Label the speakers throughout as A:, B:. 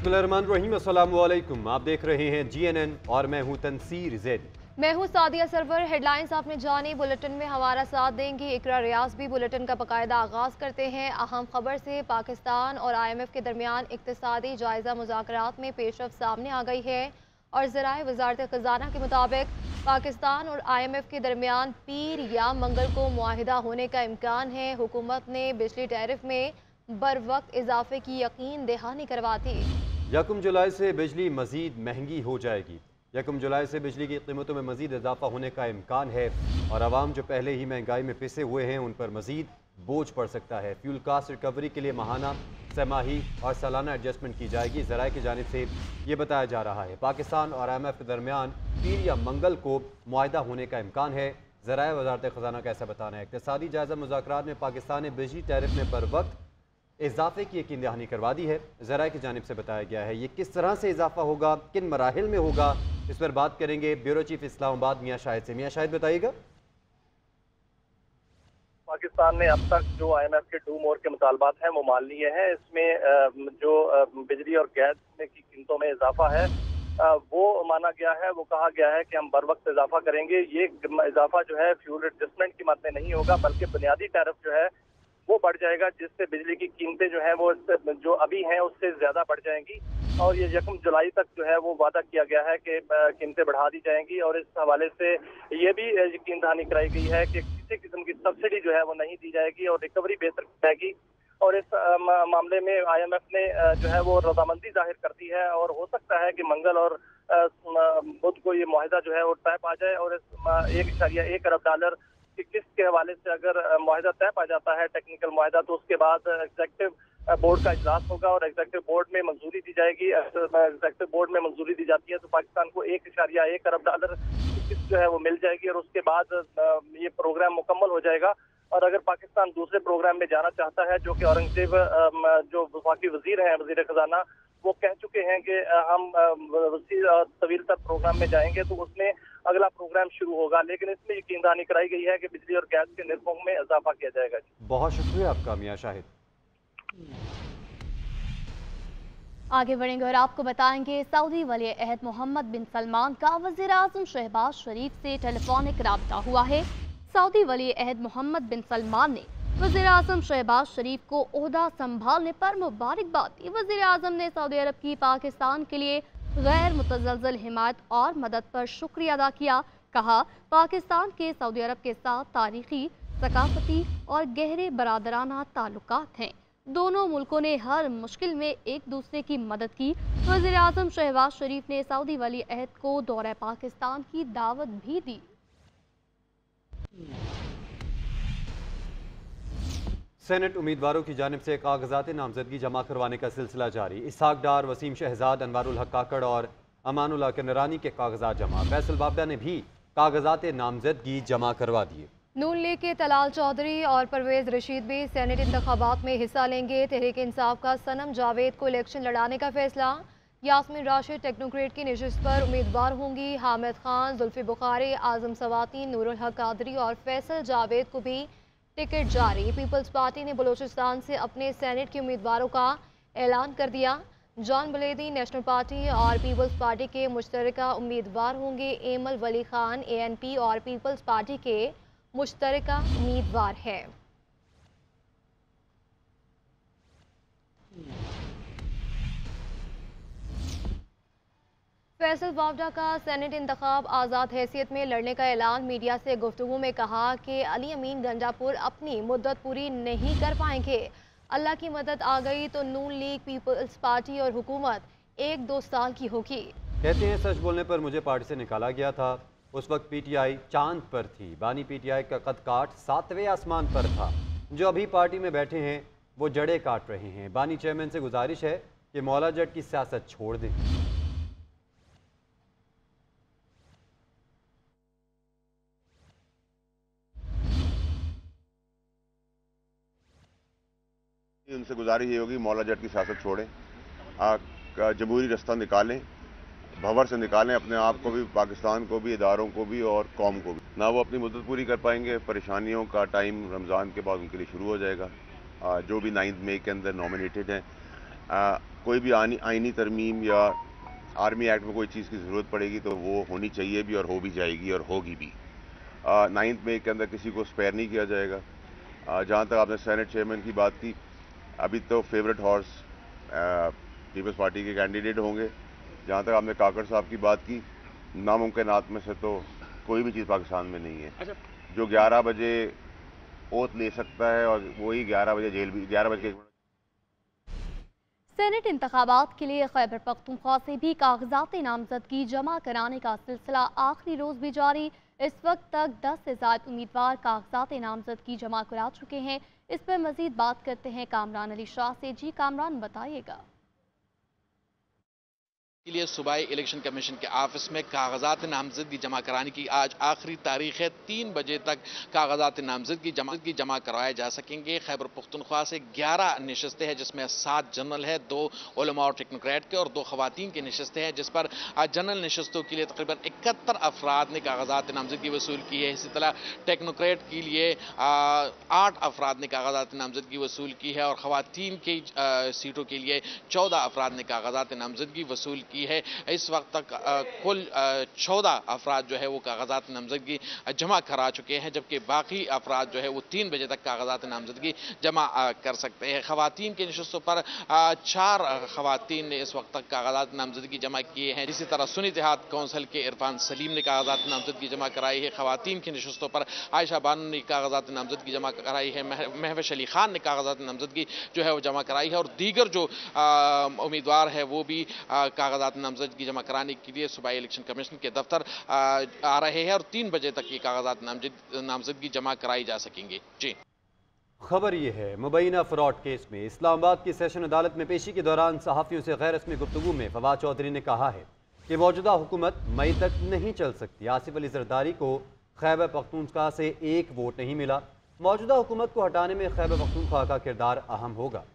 A: बिस्मिल्लाहिर्रहमानिर्रहीम, अस्सलाम वालेकुम। आप देख रहे हैं GNN और मैं हूं तनसीर ज़ैदी।
B: मैं हूं सादिया सरवर। हेडलाइंस आपने जानी, बुलेटिन में हमारा साथ देंगी इकरा रियाज भी। बुलेटिन का बाकायदा आगाज़ करते हैं अहम खबर से। पाकिस्तान और IMF के दरमियान इक्तिसादी जायज़ा मुज़ाकरात में पेशरफ सामने आ गई है और ज़राए वज़ारत ख़ज़ाना के मुताबिक पाकिस्तान और IMF के दरमियान पीर या मंगल को मुआहिदा होने का इम्कान है। हुकूमत ने बिजली टैरिफ में बर वक्त इजाफे की यकीन दहानी करवा दी।
A: 1 जुलाई से बिजली मज़ीद महंगी हो जाएगी। 1 जुलाई से बिजली की कीमतों में मज़ीद इजाफा होने का इम्कान है और आवाम जो पहले ही महंगाई में पिसे हुए हैं उन पर मज़ीद बोझ पड़ सकता है। फ्यूल कास्ट रिकवरी के लिए माहाना, छमाही और सालाना एडजस्टमेंट की जाएगी। ज़राए की जानिब से ये बताया जा रहा है। पाकिस्तान और IMF के दरमियान पीर या मंगल को मुआहिदा होने का इम्कान है। ज़राए वज़ारत ख़ज़ाना का ऐसा बताना है। इक़्तिसादी जायज़ा मुज़ाकरात में पाकिस्तान ने बिजली टैरिफ में बर वक्त इजाफे की यकीन दहानी करवा दी है। ज़राए की जानिब से बताया गया है। ये किस तरह से इजाफा होगा, किन मराहिल में होगा, इस पर बात करेंगे ब्यूरो चीफ इस्लामाबाद मियां शाहिद से। मियां शाहिद, बताइएगा।
C: पाकिस्तान ने अब तक जो IMF के डू मोर के मुतालबात हैं वो मान लिए हैं। इसमें जो बिजली और गैस की कीमतों में इजाफा है वो माना गया है। वो कहा गया है कि हम बर वक्त इजाफा करेंगे। ये इजाफा जो है फ्यूल एडजस्टमेंट की मद में नहीं होगा, बल्कि बुनियादी टैरिफ जो है वो बढ़ जाएगा, जिससे बिजली की कीमतें जो है वो जो अभी हैं उससे ज्यादा बढ़ जाएंगी। और ये 1 जुलाई तक जो है वो वादा किया गया है कि कीमतें बढ़ा दी जाएंगी। और इस हवाले से ये भी यकीन दहानी कराई गई है कि किसी किस्म की सब्सिडी जो है वो नहीं दी जाएगी और रिकवरी बेहतर की जाएगी। और इस मामले में IMF ने जो है वो रजामंदी जाहिर कर दी है और हो सकता है कि मंगल और बुध को ये मुआहिदा जो है वो तय पा जाए। और इस 1.1 अरब डॉलर की किस्त के हवाले से अगर मुआहिदा तय पा जाता है, टेक्निकल मुआहिदा, तो उसके बाद एग्जीक्यूटिव बोर्ड का इजलास होगा और एग्जीक्यूटिव बोर्ड में मंजूरी दी जाएगी। एग्जीक्यूटिव बोर्ड में मंजूरी दी जाती है तो पाकिस्तान को 1.1 अरब डॉलर की किस्त जो है वो मिल जाएगी और उसके बाद ये प्रोग्राम मुकम्मल हो जाएगा। और अगर पाकिस्तान दूसरे प्रोग्राम में जाना चाहता है, जो कि औरंगजेब जो वफाकी वजीर हैं, वजीर खजाना, वो कह चुके हैं कि हम वसी और तवील तर प्रोग्राम में जाएंगे, तो उसमें अगला प्रोग्राम शुरू होगा। लेकिन इसमें यकीन दहानी कराई गई है कि बिजली और गैस के निर्खों में इजाफा किया जाएगा।
A: बहुत शुक्रिया आपका मियां शाहिद।
B: आगे बढ़ेंगे और आपको बताएंगे सऊदी वली अहद मोहम्मद बिन सलमान का वज़ीर आज़म शहबाज शरीफ से टेलीफोनिक राब्ता हुआ है। सऊदी वली अहद मोहम्मद बिन सलमान ने वज़ीर आज़म शहबाज शरीफ को ओहदा संभालने पर मुबारकबाद दी। वज़ीर आज़म ने सऊदी अरब की पाकिस्तान के लिए गैर मुतज़लज़ल हिमायत और मदद पर शुक्रिया अदा किया। कहा, पाकिस्तान के सऊदी अरब के साथ तारीखी, सकाफती और गहरे बरादराना ताल्लुकात हैं। दोनों मुल्कों ने हर मुश्किल में एक दूसरे की मदद की। वज़ीर आज़म शहबाज शरीफ ने सऊदी वली अहद को दौरे पाकिस्तान की दावत भी दी।
A: सेनेट उम्मीदवारों की जानिब से कागजात नामजदगी जमा करवाने का सिलसिला जारी। इसहाक डार, वसीम शहजाद, अनवारुल हक काकड़ और अमानुल्लाह किररानी के कागजात जमा। फैसल बाबडा ने भी कागजात नामजदगी जमा करवा दिए।
B: नून लीग के तलाल चौधरी और परवेज रशीद भी सेनेट इंतखाबात में हिस्सा लेंगे। तहरीक इंसाफ का सनम जावेद को इलेक्शन लड़ाने का फैसला। यास्मीन राशिद टेक्नोक्रेट की नशिस्त पर उम्मीदवार होंगी। हामिद खान, जुल्फी बुखारी, आजम सवाती, नूरुल हक कादरी और फैसल जावेद को भी टिकट जारी। पीपल्स पार्टी ने बलूचिस्तान से अपने सेनेट के उम्मीदवारों का ऐलान कर दिया। जॉन बलेदी नेशनल पार्टी और पीपल्स पार्टी के मुश्तरका उम्मीदवार होंगे। एमल वली खान ANP और पीपल्स पार्टी के मुश्तरका उम्मीदवार है। फैसल बावडा का सेनेट इंतखाब आज़ाद हैसियत में लड़ने का ऐलान। मीडिया से गुफ्तगू में कहा कि अली अमीन गंडापुर अपनी मुद्दत पूरी नहीं कर पाएंगे। अल्लाह की मदद आ गई तो नून लीग, पीपल्स पार्टी और हुकूमत 1-2 साल की होगी।
A: कहते हैं, सच बोलने पर मुझे पार्टी से निकाला गया था। उस वक्त PTI चांद पर थी। बानी PTI का कद काट 7वें आसमान पर था। जो अभी पार्टी में बैठे हैं वो जड़ें काट रहे हैं। बानी चेयरमैन से गुजारिश है कि मौला जट की सियासत छोड़ दें।
D: उनसे गुजारिश ये होगी, मौला जट की सियासत छोड़ें, जमहूरी रास्ता निकालें, भंवर से निकालें अपने आप को भी, पाकिस्तान को भी, इदारों को भी और कौम को भी। ना वो अपनी मुद्दत पूरी कर पाएंगे। परेशानियों का टाइम रमज़ान के बाद उनके लिए शुरू हो जाएगा। जो भी 9 मई के अंदर नॉमिनेटेड हैं, कोई भी आईनी तरमीम या आर्मी एक्ट में कोई चीज़ की ज़रूरत पड़ेगी तो वो होनी चाहिए भी और हो भी जाएगी और होगी भी। 9 मई के अंदर किसी को स्पेयर नहीं किया जाएगा। जहाँ तक आपने सेनेट चेयरमैन की बात की, अभी तो फेवरेट हॉर्स पीपल्स पार्टी के कैंडिडेट होंगे। जहाँ तक आपने काकड़ साहब की बात की, नामुमकिनात में से तो कोई भी चीज़ पाकिस्तान में नहीं है।
E: अच्छा,
D: जो 11 बजे ओथ ले सकता है और वही 11 बजे जेल भी 11 बजे।
B: सेनेट इंतखाबात के लिए खैबर पख्तूनख्वा से भी कागजात नामजदगी जमा कराने का सिलसिला आखिरी रोज भी जारी। इस वक्त तक 10 से ज़ायद उम्मीदवार कागजात नामजदगी जमा करा चुके हैं। इस पर मजीद बात करते हैं कामरान अली शाह से। जी कामरान, बताइएगा।
E: के लिए सूबाई इलेक्शन कमीशन के ऑफिस में कागजात नामजदगी जमा कराने की आज आखिरी तारीख है। 3 बजे तक कागजात नामजदगी जमा करवाए जा सकेंगे। खैबर पख्तूनख्वा से 11 नशस्तें हैं, जिसमें 7 जनरल है, 2 उलमा और टेक्नोक्रेट के और 2 खवातीन की नशस्तें हैं, जिस पर जनरल नशस्तों के लिए तकरीबन 71 अफराद ने कागजात नामजदगी वसूल की है। इसी तरह टेक्नोक्रेट के लिए 8 अफराद ने कागजात नामजदगी वसूल की है और खवातीन की सीटों के लिए 14 अफराद ने कागजात नामजदगी वसूल की है। इस वक्त तक कुल 14 अफराद जो है वो कागजात नामजदगी जमा करा चुके हैं, जबकि बाकी अफराद जो है वो 3 बजे तक कागजात नामजदगी जमा कर सकते हैं। खवातीन की नशस्तों पर 4 खवातीन ने इस वक्त तक कागजात नामजदगी जमा किए हैं। इसी तरह सुन्नी इत्तेहाद कौंसिल के इरफान सलीम ने कागजात नामजदगी जमा कराई है। खवातीन की नशस्तों पर आयशा बानो ने कागजात नामजदगी जमा कराई है। महवश अली खान ने कागजात नामजदगी जो है वो जमा कराई है और दीगर जो उम्मीदवार है वो भी कागजात नामजदगी जमा कराने के लिए सूबाई इलेक्शन कमीशन के दफ्तर आ रहे हैं और 3 बजे तक ये कागजात नामजदगी जमा कराई जा सकेंगे। जी,
A: खबर यह है, मुबैना फ्रॉड केस में इस्लामाबाद की सेशन अदालत में पेशी के दौरान सहाफ़ियों से गैर रस्मी गुफ्तगू में फवाद चौधरी ने कहा है कि मौजूदा हुकूमत मई तक नहीं चल सकती। आसिफ अली जरदारी को खैबर पख्तूनख्वा से 1 वोट नहीं मिला। मौजूदा हुकूमत को हटाने में खैबर पख्तूनख्वा का किरदार अहम होगा।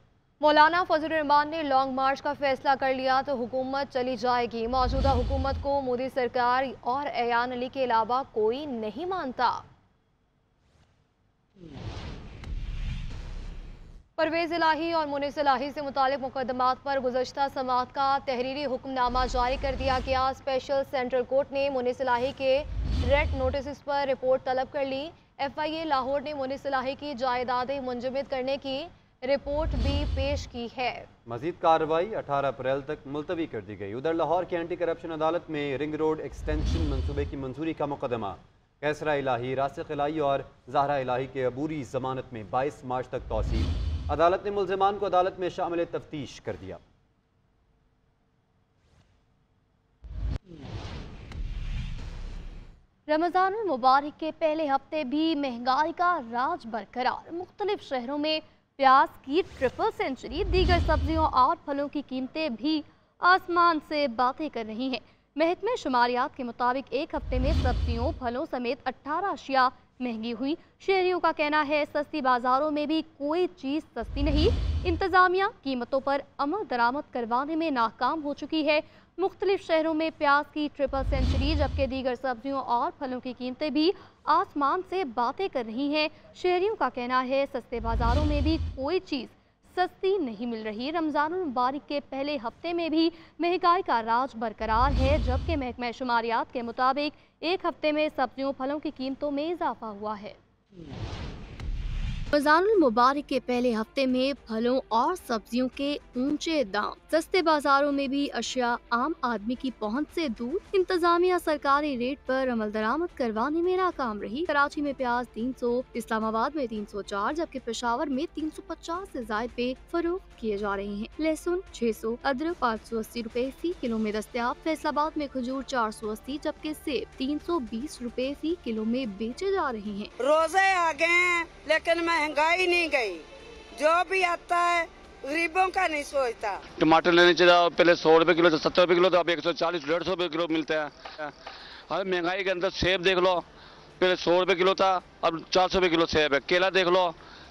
F: मौलाना फजल रहमान ने लॉन्ग मार्च का फैसला कर लिया तो हुकूमत चली जाएगी। मौजूदा हुकूमत को मोदी सरकार और ऐयान अली के अलावा कोई नहीं मानता। परवेज इलाही और मुनीस इलाही से मुतालिक मुकदमात पर गुज़श्ता समाअत का तहरीरी हुक्मनामा जारी कर दिया गया। स्पेशल सेंट्रल कोर्ट ने मुनीस इलाही के रेड नोटिस पर रिपोर्ट तलब कर ली। FIA लाहौर ने मुनीस इलाही की जायदादें मुंजमद करने की रिपोर्ट भी पेश की है।
A: मजीद कार्रवाई 18 अप्रैल तक मुलतवी कर दी गई। उधर लाहौर की एंटी करप्शन अदालत में रिंग रोड एक्सटेंशन मंसूबे की मंजूरी का मुकदमा कैसरा इलाही, रासिक इलाही और ज़हरा इलाही के अबूरी जमानत में 22 मार्च तक तौसील। अदालत ने मुल्ज़िमान को अदालत में शामिल तफ्तीश कर दिया।
B: रमज़ान मुबारक के पहले हफ्ते भी महंगाई का राज बरकरार। मुख्तलिफ शहरों में प्याज की ट्रिपल सेंचुरी, दीगर सब्जियों और फलों की कीमतें भी आसमान से बातें कर रही हैं। महकमे शुमारियात के मुताबिक एक हफ्ते में सब्जियों, फलों समेत 18 अशिया महंगी हुई। शहरियों का कहना है सस्ती बाजारों में भी कोई चीज़ सस्ती नहीं। इंतज़ामिया कीमतों पर अमल दरामद करवाने में नाकाम हो चुकी है। मुख्तलिफ शहरों में प्याज की ट्रिपल सेंचुरी, जबकि दीगर सब्जियों और फलों की कीमतें भी आसमान से बातें कर रही हैं। शहरियों का कहना है सस्ते बाज़ारों में भी कोई चीज़ सस्ती नहीं मिल रही। रमज़ान मुबारक के पहले हफ्ते में भी महंगाई का राज बरकरार है, जबकि महकमा शुमारियात के मुताबिक एक हफ्ते में सब्जियों फलों की कीमतों में इजाफा हुआ है। रमज़ान मुबारक के पहले हफ्ते में फलों और सब्जियों के ऊंचे दाम, सस्ते बाजारों में भी अशिया आम आदमी की पहुंच से दूर। इंतजामिया सरकारी रेट पर अमल दरामद करवाने में नाकाम रही। कराची में प्याज 300, इस्लामाबाद में 304, जबकि पेशावर में 350 से ज्यादा पे फरोख्त किए जा रहे हैं। लहसुन 600, अदरक 580 रुपए फी किलो में दस्तयाब। फैसलाबाद में खजूर 480, जबकि सेब 320 रुपए फी किलो में बेचे जा रहे हैं।
G: रोजे आ गए हैं लेकिन महंगाई नहीं गई। जो भी आता है गरीबों का नहीं सोचता।
H: टमाटर लेने चाहिए पहले 100 रुपए किलो, 70 रुपए किलो, तो अब 140 150 रुपए किलो मिलता है। हर महंगाई के अंदर सेब देख लो, पहले 100 रुपए किलो था, अब 400 रुपए किलो सेब है। केला देख लो,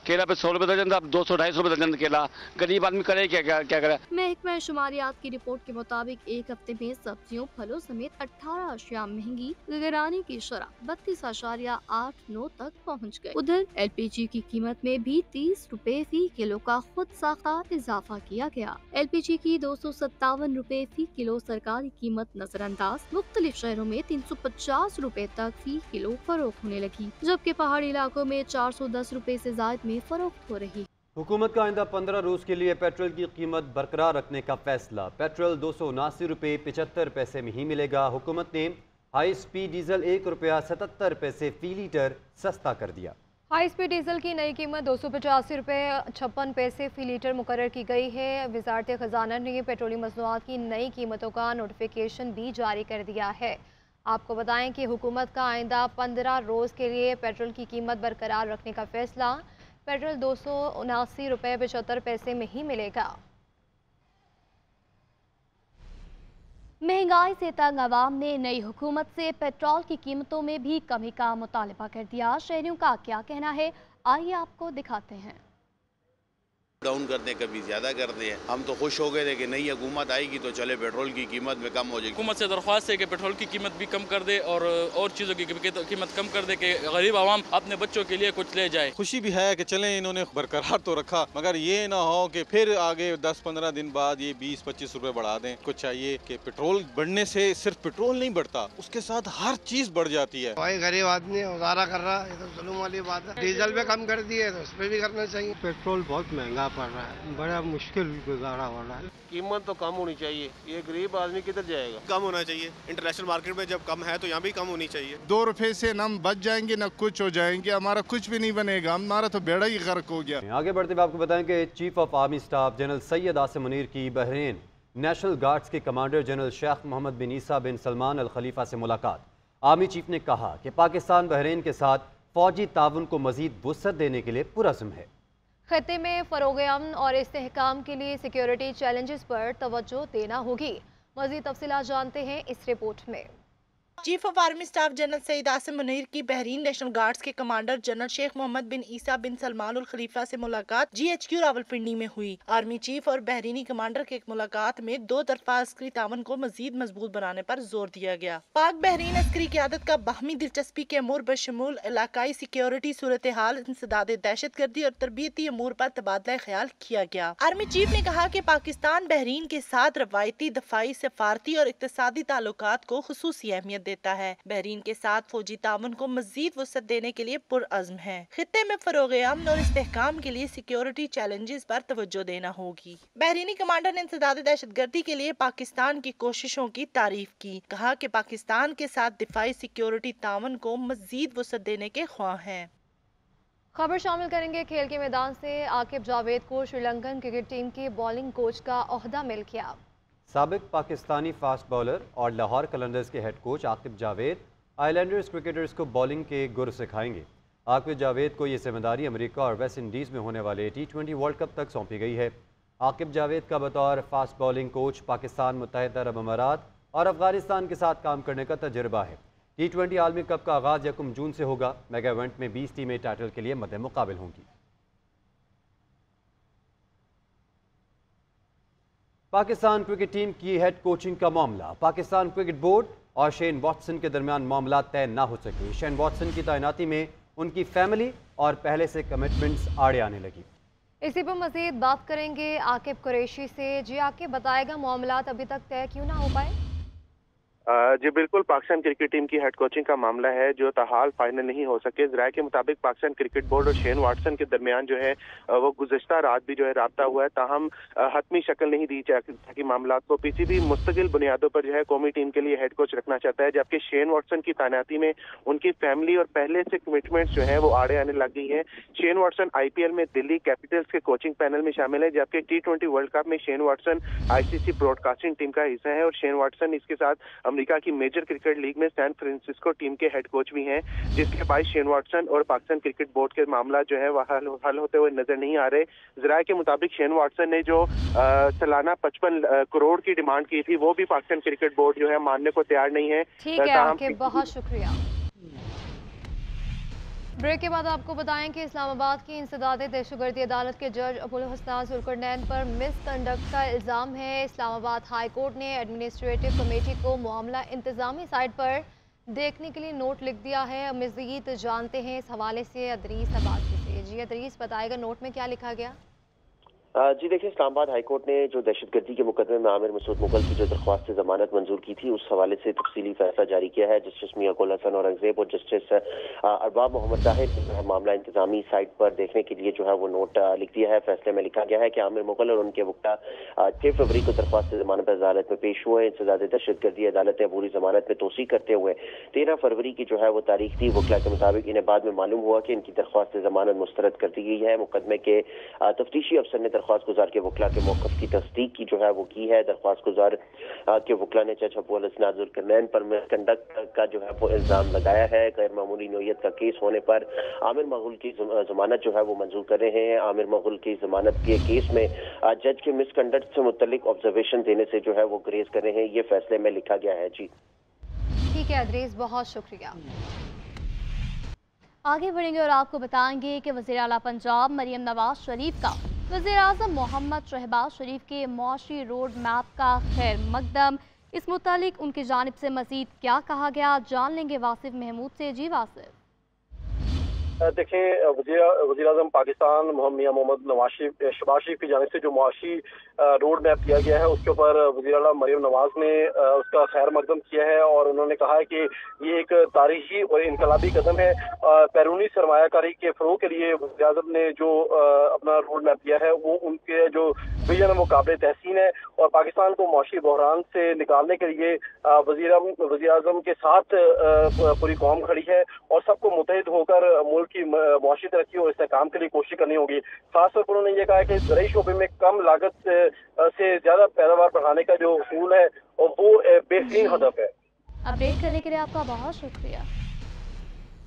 H: केला पे 100 रुपए दर्जन था, अब 200-250 रुपए दर्जन केला। गरीब आदमी करे क्या करे।
B: महकमा शुमारियात की रिपोर्ट के मुताबिक एक हफ्ते में सब्जियों फलों समेत 18 अशिया महंगी निगरानी की शरह 32.89 तक पहुँच गई। उधर LPG की कीमत में भी 30 रुपए फी किलो का खुद साख्ता इजाफा किया गया। LPG की 257 रुपए फी किलो सरकारी कीमत नजरअंदाज, मुख्तलिफ शहरों में 350 रुपए तक फी किलो फरोख्त होने लगी, जबकि पहाड़ी इलाकों में 410 रुपए से जायद में फरोख्त हो रही।
A: हुकूमत का आइंदा 15 रोज के लिए पेट्रोल की कीमत बरकरार रखने का फैसला। पेट्रोल 279 रुपए 75 पैसे में ही मिलेगा। हुकूमत ने हाई स्पीड डीजल 1 रुपया 77 पैसे फी लीटर सस्ता कर दिया।
F: हाई स्पीड डीजल की नई कीमत 285 रुपये 56 पैसे फी लीटर मुकर्रर की गई है। वजारत खजाना ने पेट्रोलियम मसनूआत की नई कीमतों का नोटिफिकेशन भी जारी कर दिया है। आपको बताएं कि हुकूमत का आइंदा 15 रोज़ के लिए पेट्रोल की कीमत बरकरार रखने का फैसला। पेट्रोल 279 रुपये 75 पैसे में ही मिलेगा।
B: महंगाई से तंग आवाम ने नई हुकूमत से पेट्रोल की कीमतों में भी कमी का मुतालबा कर दिया। शहरियों का क्या कहना है, आइए आपको दिखाते हैं।
I: डाउन कर दें, कभी ज्यादा कर दें। हम तो खुश हो गए थे कि नई हुकूमत आएगी तो चले पेट्रोल की कीमत में कम हो जाएगी।
J: हुकूमत से दरख्वास्त है कि पेट्रोल की कीमत भी कम कर दे और चीज़ों की कीमत कम कर दे कि गरीब आवाम अपने बच्चों के लिए कुछ ले जाए।
K: खुशी भी है कि चलें इन्होंने बरकरार तो रखा, मगर ये ना हो कि फिर आगे 10-15 दिन बाद ये 20-25 रुपए बढ़ा दें। कुछ चाहिए कि पेट्रोल बढ़ने से सिर्फ पेट्रोल नहीं बढ़ता, उसके साथ हर चीज बढ़ जाती है।
L: भाई गरीब आदमी गुजारा कर रहा है, ये तो जुल्म वाली बात है। डीजल पे कम कर दिए तो उस पर भी करना चाहिए।
M: पेट्रोल बहुत महंगा पड़ रहा है, बड़ा मुश्किल गुजारा हो रहा है।
N: कीमत तो कम होनी चाहिए, ये गरीब आदमी किधर जाएगा।
O: कम होना चाहिए, इंटरनेशनल मार्केट में जब कम है तो यहाँ भी कम होनी चाहिए।
P: 2 रुपए से न हम बच जाएंगे न कुछ हो जाएंगे, हमारा कुछ भी नहीं बनेगा, हमारा तो बेड़ा ही गर्क हो गया।
A: आगे बढ़ते हुए आपको बताएं कि chief of army staff general Syed Asim Munir की बहरीन नेशनल गार्ड्स के commander general Sheikh Mohammed bin Isa bin Salman अल खलीफा से मुलाकात। आर्मी चीफ ने कहा कि पाकिस्तान बहरीन के साथ फौजी ताउन को मजीद वुसअत देने के लिए पुरअज़्म है।
F: खत्ते में फ़रोग़ अमन और इस्तेहकाम के लिए सिक्योरिटी चैलेंजेस पर तवज्जो देना होगी। मज़ीद तफ़सीलात जानते हैं इस रिपोर्ट में।
Q: Chief of army staff general Syed Asim Munir की बहरीन नेशनल गार्ड्स के commander general Sheikh Mohammed bin Isa bin Salman al Khalifa से मुलाकात GHQ रावलपिंडी में हुई। आर्मी चीफ और बहरीनी कमांडर के मुलाकात में 2 तरफा अस्करी तावन को मजीद मजबूत बनाने पर जोर दिया गया। पाक बहरीन अस्करी क़यादत का बाहमी दिलचस्पी के अमूर बशमूल इलाकाई सिक्योरिटी सूरत हाल, इंसदाद दहशतगर्दी और तरबियती अमूर पर तबादला ख्याल किया गया। आर्मी चीफ ने कहा कि पाकिस्तान बहरीन के साथ रवायती दफाई सफारती और इक्तसादी ताल्लुकात को खुसूसी अहमियत देता है। बहरीन के साथ फौजी ताउन को मजीद वसअत देने के लिए पुरअज़्म है। खित्ते में फ़रोग़ अमन और इस्तेहकाम के लिए सिक्योरिटी चैलेंजेस पर तवज्जो देना होगी। बहरीनी कमांडर ने इंसदाद दहशतगर्दी के लिए पाकिस्तान की कोशिशों की तारीफ की। कहा कि पाकिस्तान के साथ दिफाई सिक्योरिटी ताउन को मजीद वसअत देने के ख्वाह हैं।
F: खबर शामिल करेंगे खेल के मैदान से। आकिब जावेद को श्रीलंकन क्रिकेट टीम के बॉलिंग कोच का ओहदा मिल गया।
A: साबिक पाकिस्तानी फास्ट बॉलर और लाहौर कलंदर्स के head coach Aqib Javed Islanders cricketers को बॉलिंग के गुर सिखाएंगे। आकिब जावेद को ये जिम्मेदारी अमेरिका और वेस्ट इंडीज़ में होने वाले T20 वर्ल्ड कप तक सौंपी गई है। आकिब जावेद का बतौर फास्ट बॉलिंग कोच पाकिस्तान, मुत्तहिदा अरब अमारात और अफगानिस्तान के साथ काम करने का तजुर्बा है। T20 आलमी कप का आगाज़ 1 जून से होगा। मेगा इवेंट में 20 टीमें टाइटल के लिए मद्दे मुकाबिल होंगी। पाकिस्तान क्रिकेट टीम की हेड कोचिंग का मामला। पाकिस्तान क्रिकेट बोर्ड और शेन वॉटसन के दरमियान मामला तय न हो सके। शेन वॉटसन की तैनाती में उनकी फैमिली और पहले से कमिटमेंट्स आड़े आने लगी।
F: इसी पर मजीद बात करेंगे आकिब कुरैशी से। जी आकिब, बताएगा मामला अभी तक तय क्यों ना हो पाए?
C: जी बिल्कुल, पाकिस्तान क्रिकेट टीम की हेड कोचिंग का मामला है जो ताहाल फाइनल नहीं हो सके। ज़राए के मुताबिक पाकिस्तान क्रिकेट बोर्ड और शेन वाटसन के दरमियान जो है वो गुज़श्ता रात भी जो है राब्ता हुआ है, ताहम हतमी शक्ल नहीं दी ताकि मामला को PCB मुस्तकिल बुनियादों पर जो है कौमी टीम के लिए हेड कोच रखना चाहता है। जबकि शेन वाटसन की तैनाती में उनकी फैमिली और पहले से कमिटमेंट्स जो है वो आड़े आने लग गई हैं। शेन वाटसन IPL में दिल्ली कैपिटल्स के कोचिंग पैनल में शामिल है, जबकि T20 वर्ल्ड कप में Shane Watson ICC broadcasting team का हिस्सा है और शेन वाटसन इसके साथ अमेरिका की मेजर क्रिकेट लीग में सैन फ्रांसिस्को टीम के हेड कोच भी हैं, जिसके बाद शेन वाटसन और पाकिस्तान क्रिकेट बोर्ड के मामला जो है वह हल होते हुए नजर नहीं आ रहे। ज़राए के मुताबिक शेन वाटसन ने जो सालाना 55 करोड़ की डिमांड की थी वो भी पाकिस्तान क्रिकेट बोर्ड जो है मानने को तैयार नहीं है।
F: ठीक है, आपके बहुत शुक्रिया। ब्रेक के बाद आपको बताएं कि इस्लामाबाद की इंसदादे दहशतगर्दी अदालत के जज अबुल हसनान जुल्करनैन पर मिसकंडक्ट का इल्ज़ाम है। इस्लामाबाद हाई कोर्ट ने एडमिनिस्ट्रेटिव कमेटी को मामला इंतजामी साइट पर देखने के लिए नोट लिख दिया है। मज़ीद जानते हैं इस हवाले से अदरीस अब्बासी से। जी अदरीस, बताएगा नोट में क्या लिखा गया?
R: जी देखिए, इस्लामाबाद हाई कोर्ट ने जो दहशतगर्दी के मुकदमे में आमिर मसूद मुगल की जो दरख्वास्त जमानत मंजूर की थी, उस हवाले से तफसीली फैसला जारी किया है। जस्टिस मियां गुल हसन औरंगजेब और जस्टिस अरबाब मोहम्मद साहिब ने मामला इंतजामी साइट पर देखने के लिए जो है वो नोट लिख दिया है। फैसले में लिखा गया है कि आमिर मुगल और उनके वक्ता 6 फरवरी को दरख्वास्त जमानत अदालत में पेश हुए। इंसदादे दहशतगर्दी अदालत ने अबूरी जमानत में तोसी करते हुए 13 फरवरी की जो है वो तारीख थी। वकला के मुताबिक इन्हें बाद में मालूम हुआ कि इनकी दरख्वास्त जमानत मुस्तरद कर दी गई है। मुकदमे के तफ्तीशी अफसर ने दरख्वास्त गुजार के वकला के मौक़िफ़ की तस्दीक की जो है वो की है। दरख्वास्त गुजार के वकला ने जज अबुल हसनान जुल्करनैन पर मिसकंडक्ट का जो है वो इल्ज़ाम लगाया है। गैर मामूली नौयत का केस होने पर आमिर मगुल की जमानत जो है वो मंजूर कर रहे हैं। आमिर मगुल की जमानत के केस में जज के मिसकंडक्ट से मुतल्लिक ऑब्जर्वेशन देने से जो है वो ग्रेज कर रहे हैं। ये फैसले में लिखा गया है। जी
F: ठीक है अदरीस, बहुत शुक्रिया।
B: आगे बढ़ेंगे और आपको बताएंगे कि वज़ीर आला पंजाब मरियम नवाज शरीफ का वज़ीर आज़म मोहम्मद शहबाज शरीफ के मुआशी रोड मैप का खैर मकदम। इस मुतालिक उनकी जानिब से मज़ीद क्या कहा गया, जान लेंगे वासिफ महमूद से। जी वासिफ।
C: देखें, वज़ीर आज़म पाकिस्तान मोहम्मद शहबाज शरीफ की जानिब से जो मुआशी रोड मैप दिया गया है, उसके ऊपर वज़ीर आला मरियम नवाज ने उसका खैर मकदम किया है और उन्होंने कहा है कि ये एक तारीखी और इनकलाबी कदम है। बैरूनी सरमायाकारी के फ़रोग़ के लिए वज़ीर आज़म ने जो अपना रोड मैप दिया है, वो उनके जो विजन है वो काबिल तहसीन है और पाकिस्तान को मुआशी बहरान से निकालने के लिए वज़ीर आज़म के साथ पूरी कौम खड़ी है और सबको मुत्तहिद होकर मुल्क की मुआशी तरक्की और इस्तेहकाम के लिए कोशिश करनी होगी। खासतौर पर उन्होंने ये कहा है कि ज़राई शोबे में कम लागत से ज्यादा पैदावार बढ़ाने का जो उसूल है और वो बेहतरीन हदफ है।
B: अपडेट करने के लिए आपका बहुत शुक्रिया।